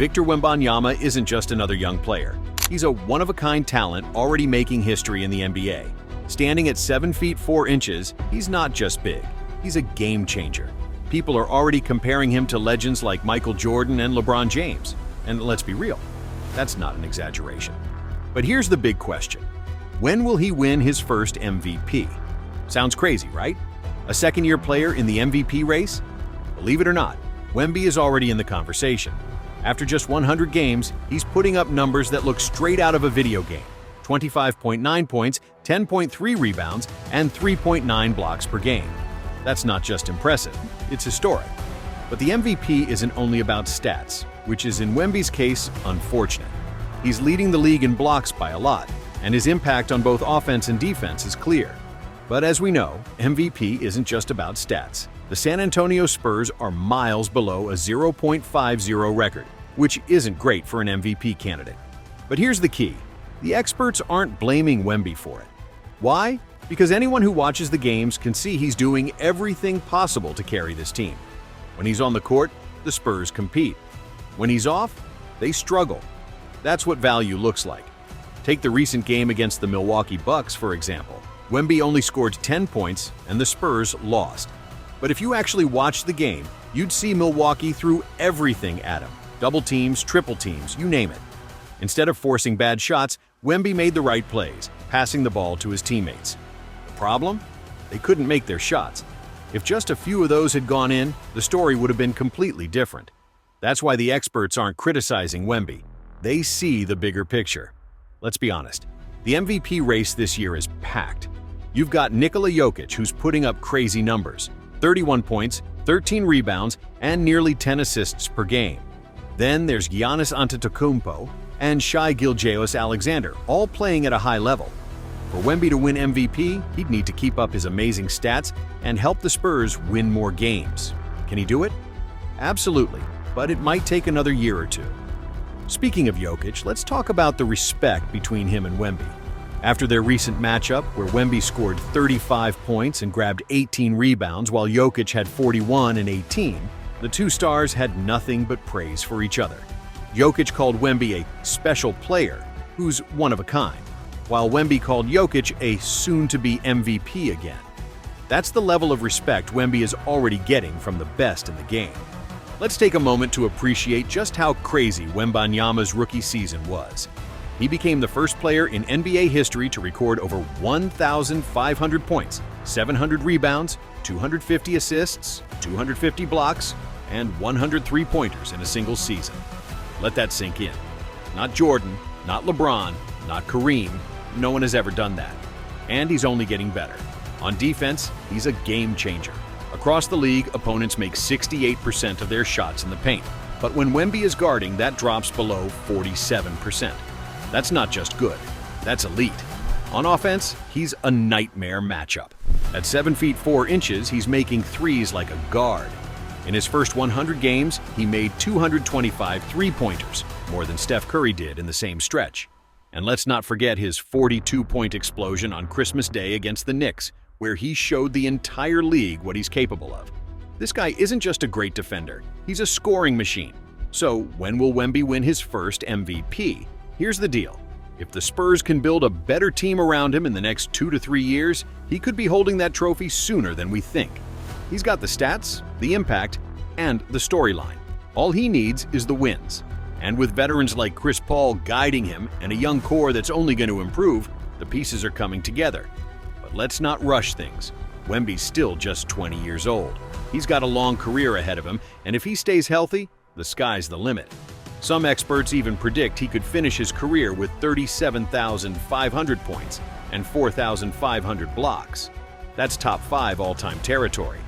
Victor Wembanyama isn't just another young player. He's a one-of-a-kind talent already making history in the NBA. Standing at 7 feet 4 inches, he's not just big, he's a game changer. People are already comparing him to legends like Michael Jordan and LeBron James. And let's be real, that's not an exaggeration. But here's the big question. When will he win his first MVP? Sounds crazy, right? A second-year player in the MVP race? Believe it or not, Wemby is already in the conversation. After just 100 games, he's putting up numbers that look straight out of a video game. 25.9 points, 10.3 rebounds, and 3.9 blocks per game. That's not just impressive, it's historic. But the MVP isn't only about stats, which is in Wemby's case unfortunate. He's leading the league in blocks by a lot, and his impact on both offense and defense is clear. But as we know, MVP isn't just about stats. The San Antonio Spurs are miles below a 0.50 record, which isn't great for an MVP candidate. But here's the key. The experts aren't blaming Wemby for it. Why? Because anyone who watches the games can see he's doing everything possible to carry this team. When he's on the court, the Spurs compete. When he's off, they struggle. That's what value looks like. Take the recent game against the Milwaukee Bucks, for example. Wemby only scored 10 points and the Spurs lost. But if you actually watched the game, you'd see Milwaukee threw everything at him. Double teams, triple teams, you name it. Instead of forcing bad shots, Wemby made the right plays, passing the ball to his teammates. The problem? They couldn't make their shots. If just a few of those had gone in, the story would have been completely different. That's why the experts aren't criticizing Wemby. They see the bigger picture. Let's be honest, the MVP race this year is packed. You've got Nikola Jokic, who's putting up crazy numbers. 31 points, 13 rebounds, and nearly 10 assists per game. Then there's Giannis Antetokounmpo and Shai Gilgeous-Alexander, all playing at a high level. For Wemby to win MVP, he'd need to keep up his amazing stats and help the Spurs win more games. Can he do it? Absolutely, but it might take another year or two. Speaking of Jokic, let's talk about the respect between him and Wemby. After their recent matchup, where Wemby scored 35 points and grabbed 18 rebounds while Jokic had 41 and 18, the two stars had nothing but praise for each other. Jokic called Wemby a special player who's one of a kind, while Wemby called Jokic a soon-to-be MVP again. That's the level of respect Wemby is already getting from the best in the game. Let's take a moment to appreciate just how crazy Wembanyama's rookie season was. He became the first player in NBA history to record over 1,500 points, 700 rebounds, 250 assists, 250 blocks, and 100 three-pointers in a single season. Let that sink in. Not Jordan, not LeBron, not Kareem. No one has ever done that. And he's only getting better. On defense, he's a game changer. Across the league, opponents make 68% of their shots in the paint. But when Wemby is guarding, that drops below 47%. That's not just good, that's elite. On offense, he's a nightmare matchup. At 7 feet 4 inches, he's making threes like a guard. In his first 100 games, he made 225 three-pointers, more than Steph Curry did in the same stretch. And let's not forget his 42-point explosion on Christmas Day against the Knicks, where he showed the entire league what he's capable of. This guy isn't just a great defender, he's a scoring machine. So when will Wemby win his first MVP? Here's the deal. If the Spurs can build a better team around him in the next 2 to 3 years, he could be holding that trophy sooner than we think. He's got the stats, the impact, and the storyline. All he needs is the wins. And with veterans like Chris Paul guiding him and a young core that's only going to improve, the pieces are coming together. But let's not rush things. Wemby's still just 20 years old. He's got a long career ahead of him, and if he stays healthy, the sky's the limit. Some experts even predict he could finish his career with 37,500 points and 4,500 blocks. That's top 5 all-time territory.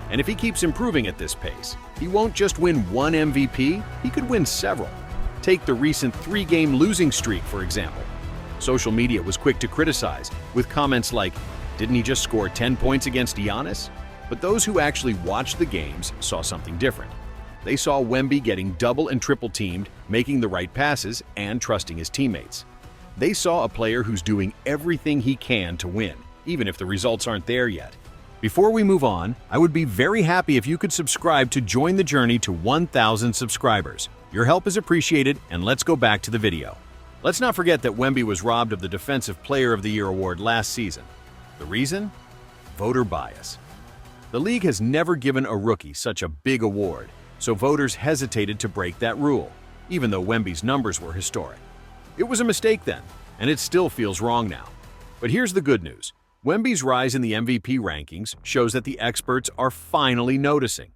And if he keeps improving at this pace, he won't just win one MVP, he could win several. Take the recent 3-game losing streak, for example. Social media was quick to criticize, with comments like, "Didn't he just score 10 points against Giannis?" But those who actually watched the games saw something different. They saw Wemby getting double and triple teamed, making the right passes, and trusting his teammates. They saw a player who's doing everything he can to win, even if the results aren't there yet. Before we move on, I would be very happy if you could subscribe to join the journey to 1,000 subscribers. Your help is appreciated, and let's go back to the video. Let's not forget that Wemby was robbed of the Defensive Player of the Year award last season. The reason? Voter bias. The league has never given a rookie such a big award, so voters hesitated to break that rule, even though Wemby's numbers were historic. It was a mistake then, and it still feels wrong now. But here's the good news. Wemby's rise in the MVP rankings shows that the experts are finally noticing.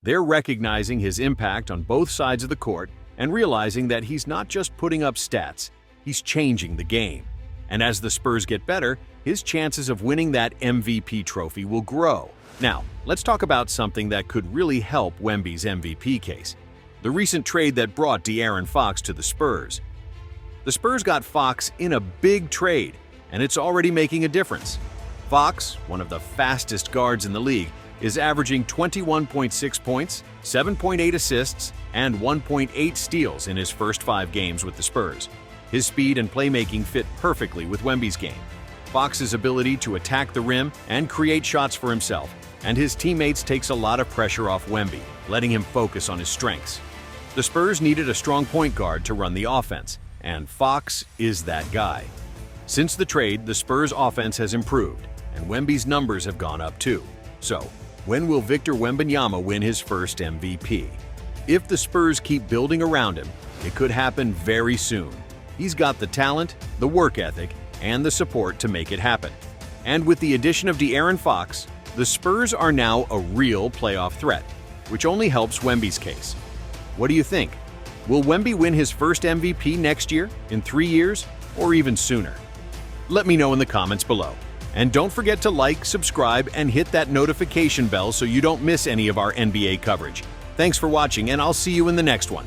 They're recognizing his impact on both sides of the court and realizing that he's not just putting up stats, he's changing the game. And as the Spurs get better, his chances of winning that MVP trophy will grow. Now, let's talk about something that could really help Wemby's MVP case. The recent trade that brought De'Aaron Fox to the Spurs. The Spurs got Fox in a big trade, and it's already making a difference. Fox, one of the fastest guards in the league, is averaging 21.6 points, 7.8 assists, and 1.8 steals in his first 5 games with the Spurs. His speed and playmaking fit perfectly with Wemby's game. Fox's ability to attack the rim and create shots for himself, and his teammates takes a lot of pressure off Wemby, letting him focus on his strengths. The Spurs needed a strong point guard to run the offense, and Fox is that guy. Since the trade, the Spurs' offense has improved, and Wemby's numbers have gone up too. So, when will Victor Wembanyama win his first MVP? If the Spurs keep building around him, it could happen very soon. He's got the talent, the work ethic, and the support to make it happen. And with the addition of De'Aaron Fox, the Spurs are now a real playoff threat, which only helps Wemby's case. What do you think? Will Wemby win his first MVP next year, in 3 years, or even sooner? Let me know in the comments below. And don't forget to like, subscribe, and hit that notification bell so you don't miss any of our NBA coverage. Thanks for watching, and I'll see you in the next one.